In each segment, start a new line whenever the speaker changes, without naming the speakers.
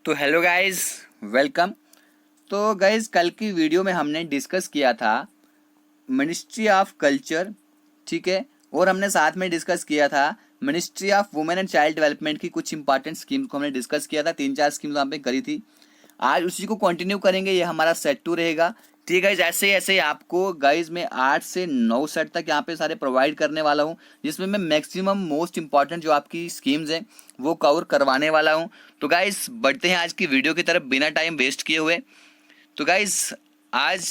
तो hello guys, welcome. तो guys, कल की वीडियो में हमने डिस्कस किया था मिनिस्ट्री ऑफ कल्चर, ठीक है। और हमने साथ में डिस्कस किया था ministry of women and child development की कुछ इंपॉर्टेंट स्कीम्स को हमने डिस्कस किया था। 3-4 स्कीम्स वहाँ पे करी थी। आज उसी को कंटिन्यू करेंगे। ये हमारा सेट 2 रहेगा, ठीक है। ऐसे ऐसे आपको गाइज मैं 8 से 9 सेट तक यहाँ पे सारे प्रोवाइड करने वाला हूँ, जिसमें मैं मैक्सिमम मोस्ट इंपॉर्टेंट जो आपकी स्कीम्स हैं वो कवर करवाने वाला हूँ। तो गाइज बढ़ते हैं आज की वीडियो की तरफ बिना टाइम वेस्ट किए हुए। तो गाइज आज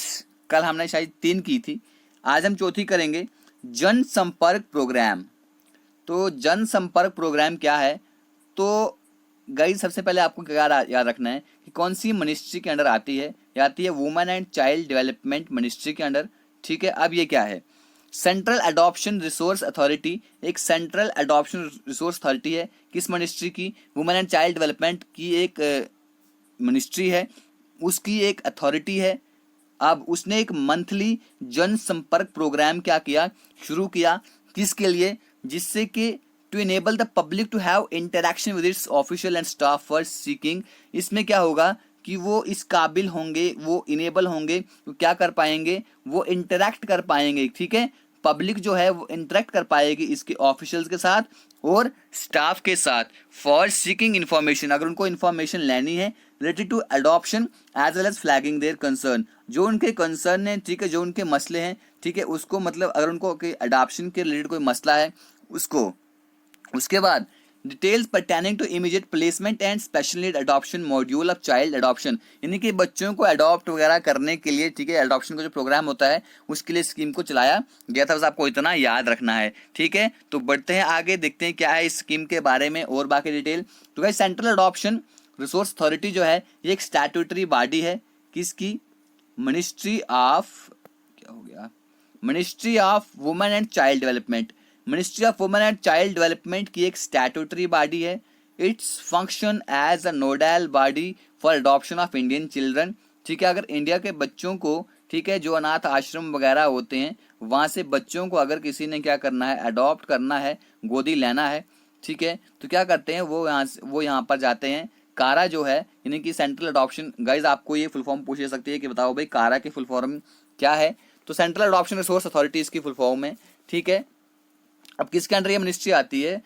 कल हमने शायद 3 की थी, आज हम चौथी करेंगे, जन संपर्क प्रोग्राम। तो जन संपर्क प्रोग्राम क्या है? तो गाइस सबसे पहले आपको क्या याद रखना है कि कौन सी मिनिस्ट्री के अंडर आती है। ये आती है women and child development ministry के अंडर, ठीक है। अब ये क्या है? सेंट्रल अडॉप्शन रिसोर्स अथॉरिटी एक सेंट्रल अडॉप्शन रिसोर्स अथॉरिटी है। किस मिनिस्ट्री की? वुमेन एंड चाइल्ड डेवलपमेंट की एक मिनिस्ट्री है, उसकी एक अथॉरिटी है। अब उसने एक मंथली जन संपर्क प्रोग्राम क्या किया, शुरू किया। किसके लिए? जिससे कि to enable the public to have interaction with its official and staff for seeking. इसमें क्या होगा कि वो इस काबिल होंगे, वो इनेबल होंगे, तो क्या कर पाएंगे? वो इंटरेक्ट कर पाएंगे, ठीक है। पब्लिक जो है वो इंटरेक्ट कर पाएगी इसके ऑफिशियल्स के साथ और स्टाफ के साथ फॉर सीकिंग इन्फॉर्मेशन, अगर उनको इन्फॉर्मेशन लेनी है related to adoption as well as flagging their concern, जो उनके कंसर्न है, ठीक है, जो उनके मसले हैं, ठीक है, उसको मतलब अगर उनको अडॉप्शन के रिलेटेड कोई मसला है उसको। उसके बाद details pertaining to immediate placement and special need adoption module of child adoption, यानी कि बच्चों को अडॉप्ट वगैरह करने के लिए, ठीक है, अडॉप्शन का जो प्रोग्राम होता है उसके लिए स्कीम को चलाया गया था। बस आपको इतना याद रखना है, ठीक है। तो बढ़ते हैं आगे, देखते हैं क्या है इस स्कीम के बारे में और बाकी डिटेल। तो guys central adoption resource authority जो है ये एक स्टैट्यूटरी बॉडी है। किसकी? मिनिस्ट्री ऑफ, क्या हो गया, ministry of women and child development. Ministry of women and child development की एक स्टैट्यूटरी बॉडी है। Its function as a nodal body for adoption of Indian children, ठीक है। अगर इंडिया के बच्चों को, ठीक है, जो अनाथ आश्रम वगैरह होते हैं वहां से बच्चों को अगर किसी ने क्या करना है, अडॉप्ट करना है, गोदी लेना है, ठीक है, तो क्या करते हैं वो यहाँ पर जाते हैं। कारा जो है यानी कि सेंट्रल अडॉप्शन, गाइज आपको ये फुल फॉर्म पूछ सकती है कि बताओ भाई कारा की फुल फॉर्म क्या है? तो सेंट्रल अडॉप्शन रिसोर्स अथॉरिटी इसकी फुल फॉर्म है, ठीक है। अब किसके अंडर ये मिनिस्ट्री आती है?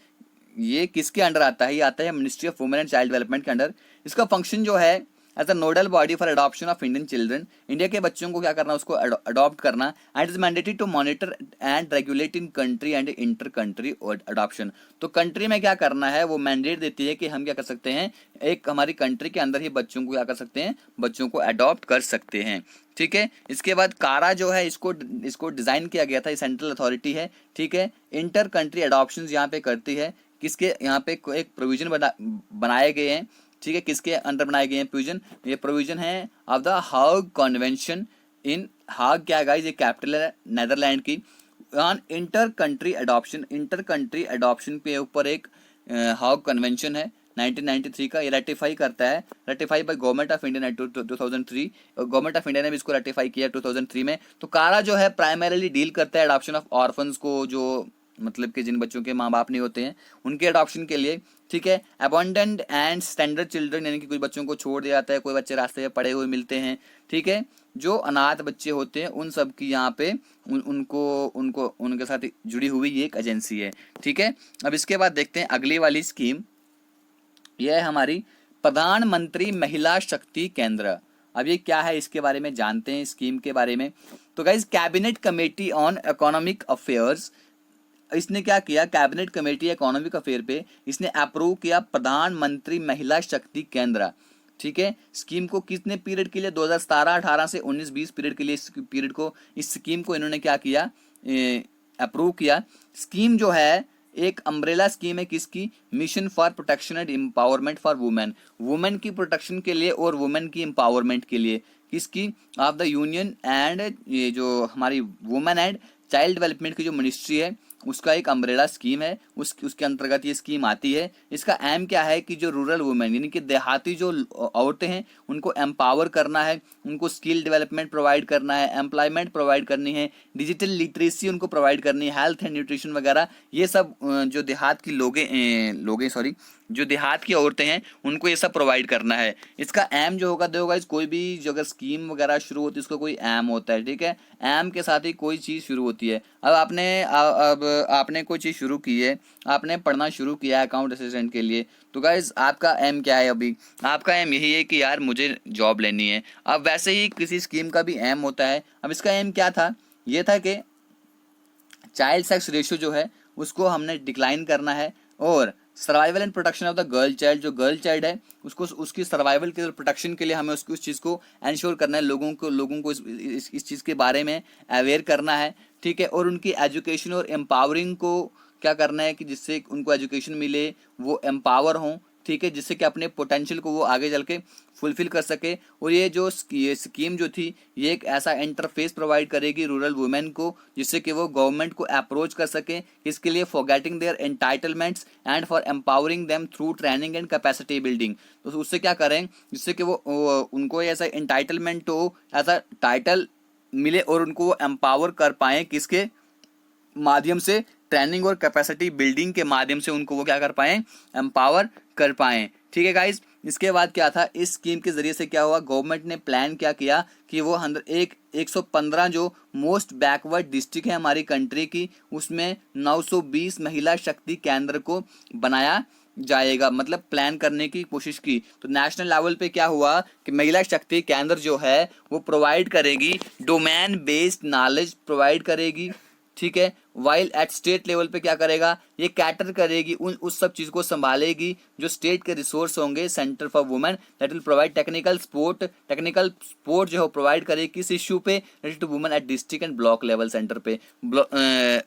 ये किसके अंडर आता है? ये आता है ministry of women and child development के अंडर। इसका फंक्शन जो है as a nodal body for adoption of Indian children, India के बच्चों को क्या करना, उसको अडॉप्ट करना। And is mandatory to monitor and regulate in country and inter country adoption. तो कंट्री में क्या करना है, वो मैंडेट देती है कि हम क्या कर सकते हैं, एक हमारी कंट्री के अंदर ही बच्चों को क्या कर सकते हैं, बच्चों को अडॉप्ट कर सकते हैं, ठीक है। इसके बाद कारा जो है इसको डिजाइन किया गया था, ये सेंट्रल अथॉरिटी है, ठीक है। इंटर कंट्री अडॉप्शन यहाँ पे करती है। किसके यहाँ पे एक प्रोविजन बनाए गए हैं, ठीक है, किसके अंडर बनाए गए हैं प्रोविजन? ये प्रोविजन है ऑफ द हाग कन्वेंशन। इन हाग क्या है गाइस? ये कैपिटल है नेदरलैंड की। On inter country adoption, inter country adoption पे ऊपर एक हाग कन्वेंशन है 1993 का, ये रेटिफाई करता है, ratify by government of India 2003। Government of India ने भी इसको रेटिफाई किया 2003 में। तो कारा जो है प्राइमरीली डील करता है अडॉप्शन ऑफ ऑर्फन्स को, जो मतलब कि जिन बच्चों के माँ बाप नहीं होते हैं उनके अडॉप्शन के लिए, ठीक है। अबंडेंट एंड स्टैंडर्ड चिल्ड्रन, यानी कि कुछ बच्चों को छोड़ दिया जाता है, कोई बच्चे रास्ते में पड़े हुए मिलते हैं, ठीक है। जो अनाथ बच्चे होते हैं उन सब की यहाँ पे उनको उनके साथ जुड़ी हुई ये एक एजेंसी है, ठीक है। अब इसके बाद देखते हैं अगली वाली स्कीम, यह है हमारी प्रधानमंत्री महिला शक्ति केंद्र। अब ये क्या है इसके बारे में जानते हैं, स्कीम के बारे में। तो guys cabinet committee on economic affairs, इसने क्या किया, कैबिनेट कमेटी इकोनॉमिक अफेयर पे इसने अप्रूव किया प्रधानमंत्री महिला शक्ति केंद्र, ठीक है। स्कीम को कितने पीरियड के लिए? 2017-18 से 19-20 पीरियड के लिए इस स्कीम को इन्होंने क्या किया, अप्रूव किया। स्कीम जो है एक अम्ब्रेला स्कीम है, किसकी? Mission for protection and empowerment for women, women की प्रोटेक्शन के लिए और वुमेन की एम्पावरमेंट के लिए। किसकी? ऑफ द यूनियन एंड ये जो हमारी वुमेन एंड चाइल्ड डेवलपमेंट की जो मिनिस्ट्री है उसका एक अम्ब्रेला स्कीम है, उसके अंतर्गत ये स्कीम आती है। इसका एम क्या है कि जो रूरल वुमेन यानी कि देहाती जो औरतें हैं उनको एम्पावर करना है, उनको स्किल डेवलपमेंट प्रोवाइड करना है, एम्प्लॉयमेंट प्रोवाइड करनी है, डिजिटल लिटरेसी उनको प्रोवाइड करनी है, हेल्थ एंड न्यूट्रिशन वगैरह, ये सब जो देहात की जो देहात की औरतें हैं उनको ये सब प्रोवाइड करना है। इसका एम जो होगा, देखो गाइस, कोई भी जो अगर स्कीम वगैरह शुरू होती है उसका कोई एम होता है, ठीक है। एम के साथ ही कोई चीज़ शुरू होती है। अब आपने कोई चीज़ शुरू की है, आपने पढ़ना शुरू किया है अकाउंट असिस्टेंट के लिए, तो गाइस आपका एम क्या है? अभी आपका एम यही है कि यार मुझे जॉब लेनी है। अब वैसे ही किसी स्कीम का भी एम होता है। अब इसका एम क्या था? ये था कि चाइल्ड सेक्स रेशियो जो है उसको हमने डिक्लाइन करना है, और survival and protection of the girl child, जो गर्ल चाइल्ड है उसको उसकी सर्वाइवल के प्रोटेक्शन के लिए हमें उसकी उस चीज़ को एंश्योर करना है, लोगों को इस चीज़ के बारे में अवेयर करना है, ठीक है। और उनकी एजुकेशन और एम्पावरिंग को क्या करना है कि जिससे उनको एजुकेशन मिले, वो एम्पावर हों, ठीक है, जिससे कि अपने पोटेंशियल को वो आगे चल के फुलफिल कर सके। और ये स्कीम जो थी ये एक ऐसा इंटरफेस प्रोवाइड करेगी रूरल वुमेन को, जिससे कि वो गवर्नमेंट को अप्रोच कर सके, इसके लिए for getting their entitlements and for empowering them through training and capacity building. तो उससे क्या करें, जिससे कि वो उनको ऐसा एंटाइटलमेंट हो, ऐसा टाइटल मिले और उनको वो एम्पावर कर पाएँ, किसके माध्यम से? ट्रेनिंग और कैपेसिटी बिल्डिंग के माध्यम से उनको वो क्या कर पाएँ? एम्पावर कर पाएँ, ठीक है गाइज। इसके बाद क्या था, इस स्कीम के जरिए से क्या हुआ, गवर्नमेंट ने प्लान क्या किया कि वो 115 जो मोस्ट बैकवर्ड डिस्ट्रिक्ट है हमारी कंट्री की, उसमें 920 महिला शक्ति केंद्र को बनाया जाएगा, मतलब प्लान करने की कोशिश की। तो नेशनल लेवल पे क्या हुआ कि महिला शक्ति केंद्र जो है वो प्रोवाइड करेगी डोमेन बेस्ड नॉलेज प्रोवाइड करेगी, ठीक है। वाइल एट स्टेट लेवल पे क्या करेगा, ये कैटर करेगी उस सब चीज़ को संभालेगी जो स्टेट के रिसोर्स होंगे, centre for women that will provide technical support जो है प्रोवाइड करेगी किस इश्यू पे, related to women at district and block level centre पे।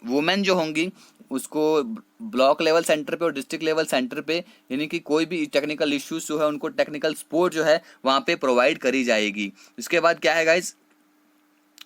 वुमेन जो होंगी उसको ब्लॉक लेवल सेंटर पे और डिस्ट्रिक्ट लेवल सेंटर पे, यानी कि कोई भी टेक्निकल इश्यूज जो है उनको टेक्निकल सपोर्ट जो है वहाँ पे प्रोवाइड करी जाएगी। इसके बाद क्या है गाइज,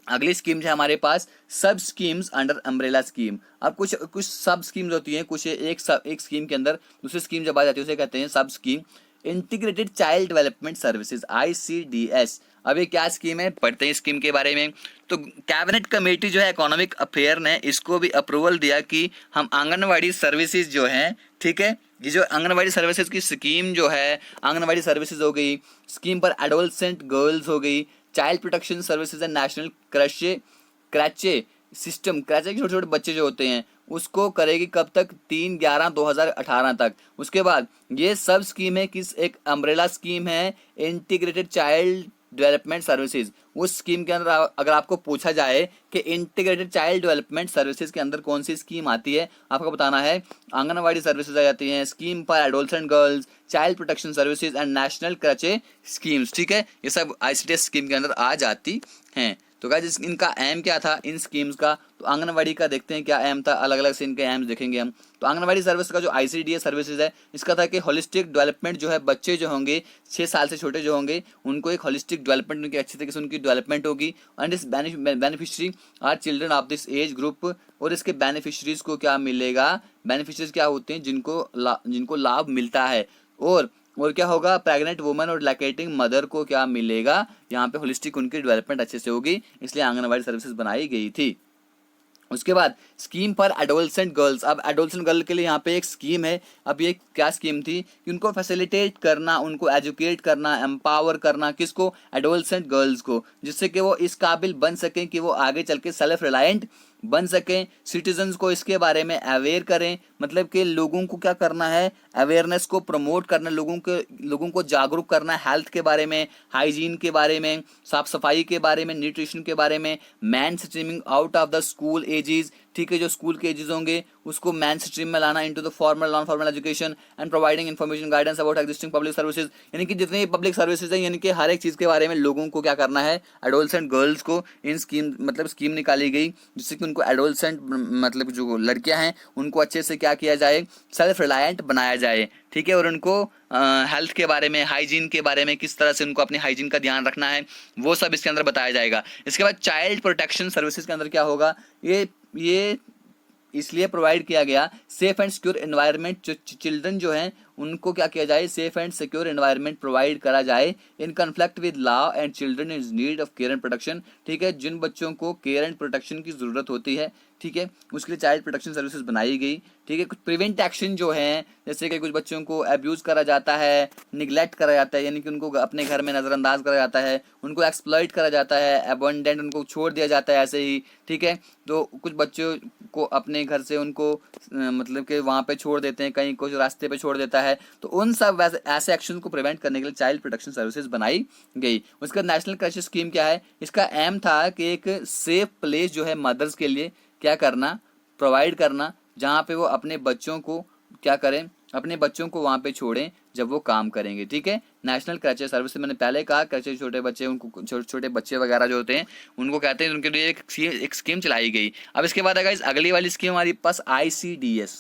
अगली स्कीम है हमारे पास सब स्कीम्स अंडर अम्ब्रेला स्कीम। अब कुछ सब स्कीम्स होती हैं, कुछ एक स्कीम के अंदर दूसरी स्कीम जब आ जाती है उसे कहते हैं सब scheme. Integrated child development services ICDS। अब ये क्या स्कीम है, पढ़ते हैं स्कीम के बारे में। तो कैबिनेट कमेटी जो है इकोनॉमिक अफेयर ने इसको भी अप्रूवल दिया कि हम आंगनवाड़ी सर्विसेज जो हैं, ठीक है, ये जो आंगनवाड़ी सर्विसेज की स्कीम जो है, आंगनवाड़ी सर्विसेज हो गई, स्कीम पर एडोलसेंट गर्ल्स हो गई, child protection services and national creche system, creche के छोटे छोटे बच्चे जो होते हैं उसको करेगी कब तक, 3/11/2018 तक। उसके बाद ये सब स्कीम है किस, एक अम्ब्रेला स्कीम है इंटीग्रेटेड चाइल्ड डेवलपमेंट सर्विसेज। उस स्कीम के अंदर अगर आपको पूछा जाए कि इंटीग्रेटेड चाइल्ड डेवलपमेंट सर्विसेज के अंदर कौन सी स्कीम आती है, आपको बताना है आंगनवाड़ी सर्विसेज आ जाती हैं, scheme for adolescent girls, child protection services and national creche schemes, ठीक है, ये सब ICDS स्कीम के अंदर आ जाती हैं। तो गाइस इनका एम क्या था इन स्कीम्स का, तो आंगनवाड़ी का देखते हैं क्या एम था, अलग अलग से इनके एम्स देखेंगे हम। तो आंगनवाड़ी सर्विस का जो ICDS सर्विसेज है, इसका था कि होलिस्टिक डेवलपमेंट जो है, बच्चे जो होंगे 6 साल से छोटे जो होंगे उनको एक होलिस्टिक डेवलपमेंट, उनकी अच्छी तरीके से उनकी डेवलपमेंट होगी। एंड इस beneficiary are children of this age group. और इसके बेनिफिशरीज को क्या मिलेगा, बेनिफिशरीज क्या होते हैं जिनको लाभ मिलता है। और क्या होगा, प्रेग्नेंट वुमन और लैक्टेटिंग मदर को क्या मिलेगा, यहाँ पे होलिस्टिक उनकी डेवलपमेंट अच्छे से होगी, इसलिए आंगनवाड़ी सर्विसेज बनाई गई थी। उसके बाद स्कीम फॉर एडोलसेंट गर्ल्स। अब एडोलसेंट गर्ल के लिए यहाँ पे एक स्कीम है। अब ये क्या स्कीम थी कि उनको फैसिलिटेट करना, उनको एजुकेट करना, एम्पावर करना, किसको, एडोलसेंट गर्ल्स को, जिससे कि वो इस काबिल बन सकें कि वो आगे चल के सेल्फ रिलायंट बन सकें, सिटीजन्स को इसके बारे में अवेयर करें, मतलब कि लोगों को क्या करना है, अवेयरनेस को प्रमोट करना, लोगों को जागरूक करना हेल्थ के बारे में, हाइजीन के बारे में, साफ सफाई के बारे में, न्यूट्रिशन के बारे में, mainstreaming out of the school ages, ठीक है, जो स्कूल के एजेस होंगे उसको मैन स्ट्रीम में लाना into the formal non formal education and providing information guidance about existing public services. यानी कि जितनी पब्लिक सर्विसेज है, यानी कि हर एक चीज़ के बारे में लोगों को क्या करना है, एडोलसेंट गर्ल्स को इन स्कीम निकाली गई, जिससे कि उनको एडोलसेंट मतलब जो लड़कियां हैं उनको अच्छे से क्या किया जाए, सेल्फ रिलायंट बनाया जाए, ठीक है। और उनको हेल्थ के बारे में, हाइजीन के बारे में, किस तरह से उनको अपनी हाइजीन का ध्यान रखना है, वो सब इसके अंदर बताया जाएगा। इसके बाद चाइल्ड प्रोटेक्शन सर्विसेज के अंदर क्या होगा, ये इसलिए प्रोवाइड किया गया safe and secure environment, children जो हैं उनको क्या किया जाए, safe and secure environment provide करा जाए इन conflict with law and children is need of care and protection, ठीक है, जिन बच्चों को केयर एंड प्रोटेक्शन की ज़रूरत होती है, ठीक है, उसके लिए चाइल्ड प्रोटेक्शन सर्विसेज बनाई गई। ठीक है, कुछ प्रिवेंट एक्शन जो है, जैसे कि कुछ बच्चों को अब्यूज़ करा जाता है, निगलेक्ट करा जाता है, यानी कि उनको अपने घर में नज़रअंदाज करा जाता है, उनको एक्सप्लॉइट करा जाता है, अबंडेंट उनको छोड़ दिया जाता है ऐसे ही। ठीक है, तो कुछ बच्चों को अपने घर से उनको मतलब कि वहाँ पे छोड़ देते हैं, कहीं कुछ रास्ते पे छोड़ देता है, तो उन सब ऐसे एक्शन को प्रिवेंट करने के लिए चाइल्ड प्रोटेक्शन सर्विसेज बनाई गई। उसका नेशनल क्राइसिस स्कीम क्या है, इसका एम था कि एक सेफ प्लेस जो है मदर्स के लिए क्या करना, प्रोवाइड करना, जहाँ पे वो अपने बच्चों को क्या करें, अपने बच्चों को वहाँ पे छोड़ें जब वो काम करेंगे। ठीक है, नेशनल क्राइसिस सर्विस, मैंने पहले कहा क्राइसिस छोटे बच्चे, उनको छोटे बच्चे वगैरह जो होते हैं उनको कहते हैं, उनके लिए एक स्कीम चलाई गई। अब इसके बाद अगर अगली वाली स्कीम हमारी पास ICDS।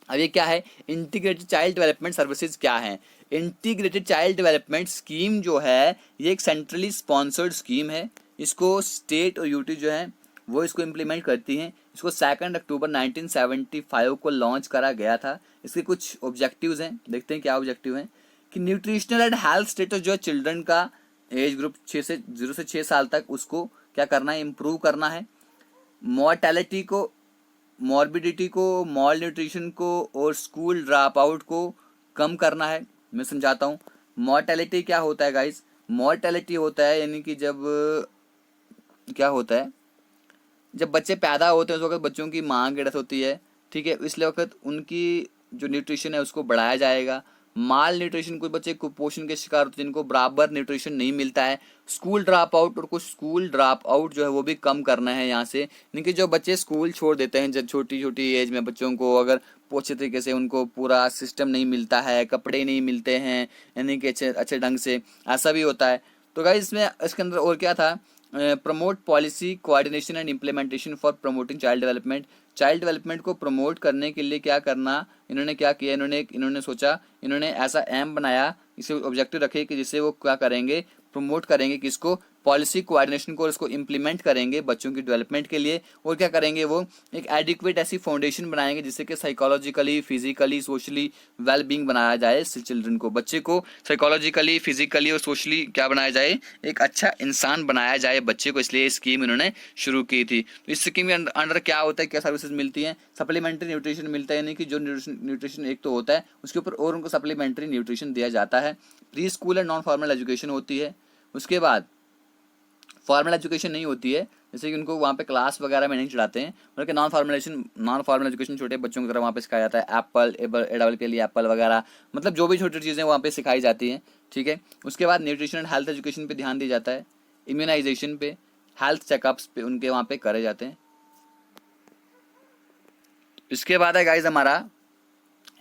अब ये क्या है, इंटीग्रेटेड चाइल्ड डेवलपमेंट सर्विसेज क्या है। इंटीग्रेटेड चाइल्ड डेवलपमेंट स्कीम जो है ये एक सेंट्रली स्पॉन्सर्ड स्कीम है। इसको स्टेट और यूटी जो है वो इसको इम्प्लीमेंट करती हैं। इसको 2 अक्टूबर 1975 को लॉन्च करा गया था। इसके कुछ ऑब्जेक्टिव्स हैं, देखते हैं क्या ऑब्जेक्टिव हैं। कि न्यूट्रिशनल एंड हेल्थ स्टेटस जो है चिल्ड्रन का एज ग्रुप 0 से 6 साल तक, उसको क्या करना है, इम्प्रूव करना है। मोर्टेलिटी को, मॉर्बिडिटी को, मॉल न्यूट्रिशन को और स्कूल ड्रॉप आउट को कम करना है। मैं समझाता हूँ। मॉर्टेलिटी क्या होता है गाइस, मॉर्टेलिटी होता है यानी कि जब क्या होता है, जब बच्चे पैदा होते हैं उस वक्त बच्चों की माँ की डेथ होती है। ठीक है, इसलिए वक्त उनकी जो न्यूट्रिशन है उसको बढ़ाया जाएगा। माल न्यूट्रिशन, कुछ बच्चे कुपोषण के शिकार होते हैं जिनको बराबर न्यूट्रिशन नहीं मिलता है। स्कूल ड्रॉप आउट, और कुछ स्कूल ड्रॉप आउट जो है वो भी कम करना है यहाँ से। यानी कि जो बच्चे स्कूल छोड़ देते हैं जब छोटी छोटी एज में, बच्चों को अगर अच्छे तरीके से उनको पूरा सिस्टम नहीं मिलता है, कपड़े नहीं मिलते हैं यानी कि अच्छे ढंग से, ऐसा भी होता है। तो गाइस इसमें इसके अंदर और क्या था, promote policy coordination and implementation for promoting child development. Child development को प्रमोट करने के लिए क्या करना, इन्होंने क्या किया, इन्होंने सोचा, इन्होंने ऐसा एम बनाया, इसे ऑब्जेक्टिव रखे कि जिससे वो क्या करेंगे, प्रमोट करेंगे किसको, पॉलिसी कोऑर्डिनेशन को, और इसको इम्प्लीमेंट करेंगे बच्चों की डेवलपमेंट के लिए। और क्या करेंगे, वो एक एडिक्वेट ऐसी फाउंडेशन बनाएंगे जिससे कि psychologically, physically, socially well being बनाया जाए चिल्ड्रन को, बच्चे को साइकोलॉजिकली, फिजिकली और सोशली क्या बनाया जाए, एक अच्छा इंसान बनाया जाए बच्चे को। इसलिए स्कीम इन्होंने शुरू की थी। तो इस स्कीम के अंडर क्या होता है, क्या सर्विसेज मिलती हैं, सप्लीमेंट्री न्यूट्रिशन मिलता है, यानी कि जो न्यूट्रिशन एक तो होता है उसके ऊपर और उनको सप्लीमेंट्री न्यूट्रिशन दिया जाता है। Pre school and non formal education होती है। उसके बाद फॉर्मल एजुकेशन नहीं होती है, जैसे कि उनको वहाँ पे क्लास वगैरह में नहीं चढ़ाते हैं, बल्कि नॉन फॉर्मल एजुकेशन छोटे बच्चों की तरह वहाँ पे सिखाया जाता है। एप्पल, एडबल के लिए एप्पल वगैरह, मतलब जो भी छोटी चीज़ें वहाँ पे सिखाई जाती हैं। ठीक है, उसके बाद न्यूट्रिशन एंड हेल्थ एजुकेशन पे ध्यान दिया जाता है, इम्यूनाइजेशन पे, हेल्थ चेकअप्स पे उनके वहाँ पे करे जाते हैं। इसके बाद है गाइज हमारा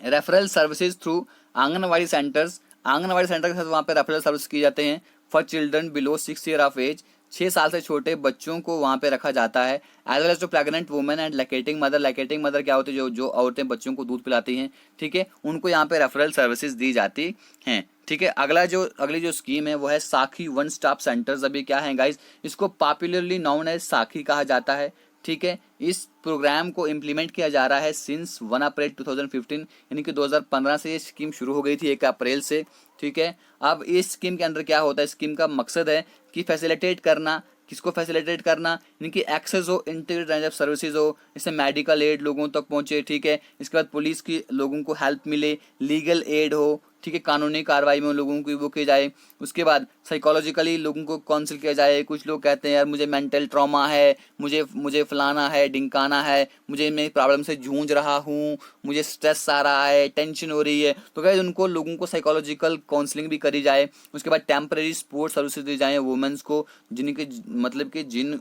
referral services through anganwadi centres. Anganwadi centre के साथ वहाँ पे रेफरल सर्विस किए जाते हैं for children below 6 year of age. 6 साल से छोटे बच्चों को वहाँ पे रखा जाता है। As well as to pregnant women and lactating mother. Lactating mother क्या होती है, जो औरतें बच्चों को दूध पिलाती हैं। ठीक है, उनको यहाँ पे रेफरल सर्विसेज दी जाती हैं। ठीक है, अगली जो स्कीम है वो है साखी वन स्टॉप सेंटर्स। अभी क्या है गाइज, इसको पॉपुलरली नोन एज साखी कहा जाता है। ठीक है, इस प्रोग्राम को इम्प्लीमेंट किया जा रहा है सिंस 1 अप्रैल 2015, यानी कि 2015 से ये स्कीम शुरू हो गई थी 1 अप्रैल से। ठीक है, अब इस स्कीम के अंदर क्या होता है, स्कीम का मकसद है कि फैसिलिटेट करना, किसको फैसिलिटेट करना, यानी कि एक्सेस हो, इंटीग्रेटेड रेंज ऑफ सर्विसेज हो, इससे मेडिकल एड लोगों तक पहुंचे। ठीक है, इसके बाद पुलिस की लोगों को हेल्प मिले, लीगल एड हो। ठीक है, कानूनी कार्रवाई में लोगों की वो की जाए। उसके बाद साइकोलॉजिकली लोगों को काउंसिल किया जाए। कुछ लोग कहते हैं यार मुझे मेंटल ट्रॉमा है, मुझे फलाना है, ढिंकाना है, मुझे मैं प्रॉब्लम से जूझ रहा हूँ, मुझे स्ट्रेस आ रहा है, टेंशन हो रही है, तो क्या उनको लोगों को साइकोलॉजिकल काउंसलिंग भी करी जाए। उसके बाद टेम्परेरी सपोर्ट सर्विसेज दी जाए वुमेन्स को, जिनके मतलब कि जिन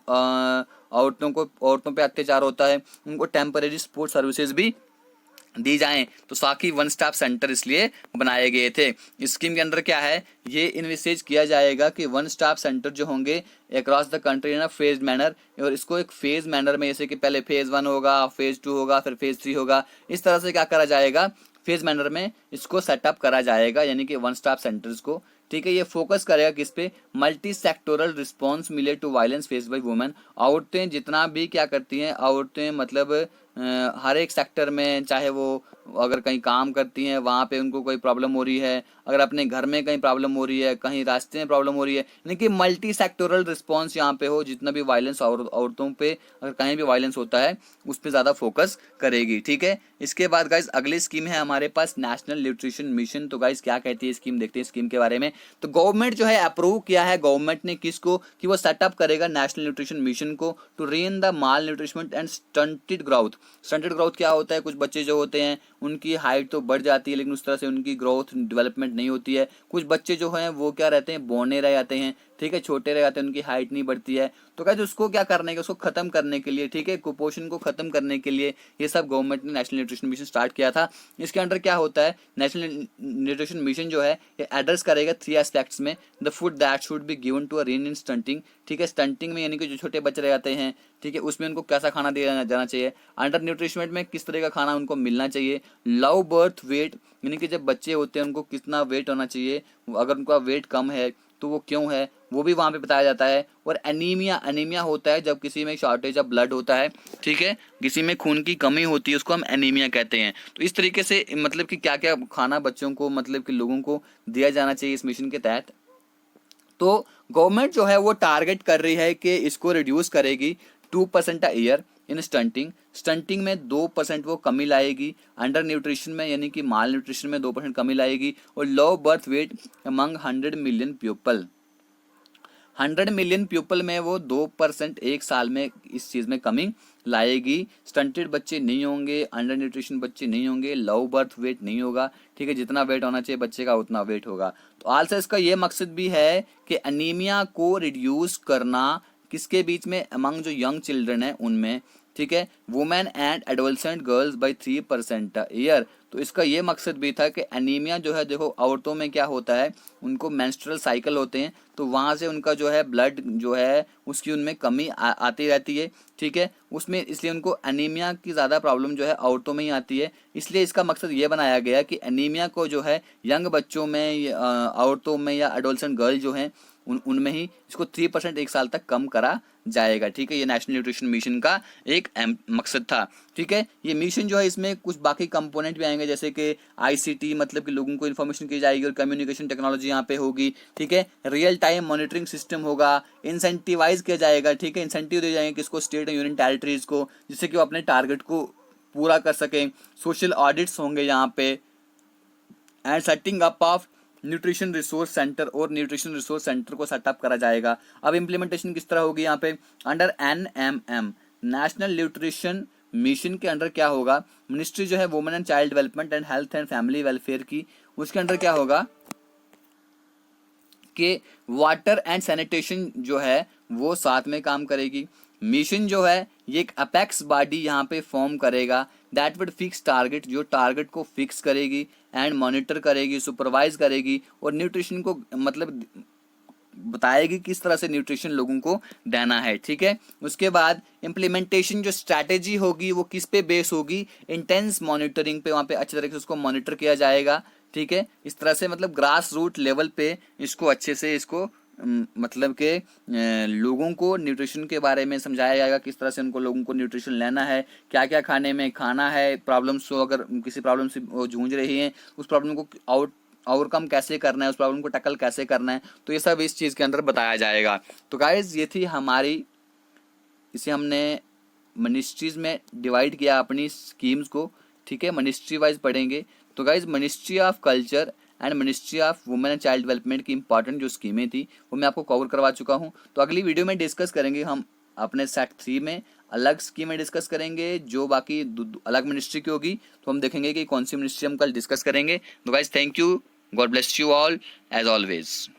औरतों पे अत्याचार होता है उनको टेम्परेरी सपोर्ट सर्विसेज भी दी जाएं। तो साकी वन स्टॉप सेंटर इसलिए बनाए गए थे। स्कीम के अंदर क्या है, ये इन्विसेज किया जाएगा कि वन स्टॉप सेंटर जो होंगे across the country in a phase manner, और इसको एक फेज मैनर में, जैसे कि पहले फेज 1 होगा, फेज 2 होगा, फिर फेज 3 होगा, इस तरह से क्या करा जाएगा, फेज मैनर में इसको सेटअप करा जाएगा, यानी कि वन स्टॉप सेंटर्स को। ठीक है, ये फोकस करेगा किस पे, मल्टी सेक्टोरल रिस्पॉन्स मिले to violence face by women. औरतें जितना भी क्या करती हैं, औरतें मतलब हर एक सेक्टर में, चाहे वो अगर कहीं काम करती हैं वहाँ पे उनको कोई प्रॉब्लम हो रही है, अगर अपने घर में कहीं प्रॉब्लम हो रही है, कहीं रास्ते में प्रॉब्लम हो रही है, यानी कि मल्टी सेक्टोरल रिस्पॉन्स यहाँ पे हो, जितना भी वायलेंस औरतों पे अगर कहीं भी वायलेंस होता है उस पर ज़्यादा फोकस करेगी। ठीक है, इसके बाद गाइज अगली स्कीम है हमारे पास नेशनल न्यूट्रिशन मिशन। तो गाइज क्या कहती है स्कीम, देखते हैं स्कीम के बारे में। तो गवर्नमेंट जो है अप्रूव किया है, गवर्नमेंट ने किसको, कि वो सेटअप करेगा नेशनल न्यूट्रिशन मिशन को to rein the malnourishment and stunted growth. Stunted growth क्या होता है, कुछ बच्चे जो होते हैं उनकी हाइट तो बढ़ जाती है लेकिन उस तरह से उनकी ग्रोथ डेवलपमेंट नहीं होती है। कुछ बच्चे जो हैं वो क्या रहते हैं, बौने रह जाते हैं, ठीक है, छोटे रह जाते हैं, उनकी हाइट नहीं बढ़ती है। तो क्या उसको क्या करने का, उसको खत्म करने के लिए, ठीक है, कुपोषण को खत्म करने के लिए ये सब गवर्नमेंट ने नेशनल न्यूट्रिशन मिशन स्टार्ट किया था। इसके अंडर क्या होता है, नेशनल न्यूट्रिशन मिशन जो है ये एड्रेस करेगा 3 एस्पेक्ट्स में। The food that should be given to a rain in stunting, ठीक है, स्टंटिंग में यानी कि जो छोटे बच्चे रह जाते हैं, ठीक है, उसमें उनको कैसा खाना दिया जाना चाहिए। अंडर न्यूट्रिशमेंट में किस तरह का खाना उनको मिलना चाहिए। लव बर्थ वेट, यानी कि जब बच्चे होते हैं उनको कितना वेट होना चाहिए, अगर उनका वेट कम है तो वो क्यों है, वो भी वहाँ पे बताया जाता है। और एनीमिया, एनीमिया होता है जब किसी में शॉर्टेज ऑफ ब्लड होता है, ठीक है, किसी में खून की कमी होती है, उसको हम एनीमिया कहते हैं। तो इस तरीके से मतलब कि क्या क्या खाना बच्चों को, मतलब कि लोगों को दिया जाना चाहिए इस मिशन के तहत। तो गवर्नमेंट जो है वो टारगेट कर रही है कि इसको रिड्यूस करेगी 2% a year in stunting. Stunting में 2% वो कमी लाएगी, अंडर न्यूट्रिशन में यानी कि माल न्यूट्रिशन में 2% कमी लाएगी, और low birth weight among 100 million people. 100 million people में वो 2% एक साल में इस चीज़ में कमी लाएगी। स्टंटेड बच्चे नहीं होंगे, अंडर न्यूट्रिशन बच्चे नहीं होंगे, लो बर्थ वेट नहीं होगा, ठीक है, जितना वेट होना चाहिए बच्चे का उतना वेट होगा। तो आल्सो इसका ये मकसद भी है कि अनीमिया को रिड्यूस करना किसके बीच में, अमंग जो यंग चिल्ड्रन है उनमें, ठीक है, women and adolescent girls by 3% a year. तो इसका ये मकसद भी था कि एनीमिया जो है, देखो औरतों में क्या होता है, उनको मेंस्ट्रुअल साइकिल होते हैं, तो वहाँ से उनका जो है ब्लड जो है उसकी उनमें कमी आती रहती है, ठीक है, उसमें इसलिए उनको एनीमिया की ज़्यादा प्रॉब्लम जो है औरतों में ही आती है। इसलिए इसका मकसद ये बनाया गया कि एनीमिया को जो है यंग बच्चों में, औरतों में या एडोलसेंट गर्ल जो हैं उनमें ही इसको 3% एक साल तक कम करा जाएगा। ठीक है, ये नेशनल न्यूट्रिशन मिशन का एक मकसद था। ठीक है, ये मिशन जो है इसमें कुछ बाकी कंपोनेंट भी आएंगे, जैसे कि आईसीटी, मतलब कि लोगों को इन्फॉर्मेशन की जाएगी, और कम्युनिकेशन टेक्नोलॉजी यहाँ पे होगी। ठीक है, रियल टाइम मॉनिटरिंग सिस्टम होगा, इंसेंटिवाइज किया जाएगा, ठीक है, इंसेंटिव दिए जाएंगे किसको, स्टेट और यूनियन टेरिटरीज को, जिससे कि वो अपने टारगेट को पूरा कर सकें। सोशल ऑडिट्स होंगे यहाँ पे, and setting up of nutrition resource centre, और न्यूट्रिशन रिसोर्स सेंटर को सेटअप करा जाएगा। अब इम्प्लीमेंटेशन किस तरह होगी यहाँ पे, under NMM national nutrition mission के अंडर क्या होगा, मिनिस्ट्री जो है women and child development and health and family welfare की, उसके अंडर क्या होगा कि वाटर एंड सैनिटेशन जो है वो साथ में काम करेगी। मिशन जो है ये एक अपेक्स बॉडी यहाँ पे फॉर्म करेगा, दैट वुड फिक्स टारगेट, जो टारगेट को फिक्स करेगी एंड मॉनिटर करेगी, सुपरवाइज करेगी, और न्यूट्रिशन को मतलब बताएगी किस तरह से न्यूट्रिशन लोगों को देना है। ठीक है, उसके बाद इम्प्लीमेंटेशन जो स्ट्रैटेजी होगी वो किस पे बेस होगी, इंटेंस मॉनिटरिंग पे, वहाँ पे अच्छे तरीके से उसको मॉनिटर किया जाएगा। ठीक है, इस तरह से मतलब ग्रास रूट लेवल पे इसको अच्छे से इसको मतलब के लोगों को न्यूट्रिशन के बारे में समझाया जाएगा, किस तरह से उनको लोगों को न्यूट्रिशन लेना है, क्या क्या खाने में खाना है, प्रॉब्लम्स को अगर किसी प्रॉब्लम से जूझ रही हैं उस प्रॉब्लम को ओवरकम कैसे करना है, उस प्रॉब्लम को टैकल कैसे करना है, तो ये सब इस चीज़ के अंदर बताया जाएगा। तो गाइज ये थी हमारी, इसे हमने मिनिस्ट्रीज में डिवाइड किया अपनी स्कीम्स को। ठीक है, मिनिस्ट्री वाइज पढ़ेंगे। तो guys ministry of culture and ministry of women and child development की इंपॉर्टेंट जो स्कीमें थी वो मैं आपको कवर करवा चुका हूँ। तो अगली वीडियो में डिस्कस करेंगे हम अपने सेट 3 में अलग स्कीमें डिस्कस करेंगे, जो बाकी अलग मिनिस्ट्री की होगी तो हम देखेंगे कि कौन सी मिनिस्ट्री हम कल डिस्कस करेंगे। तो guys thank you, God bless you all as always.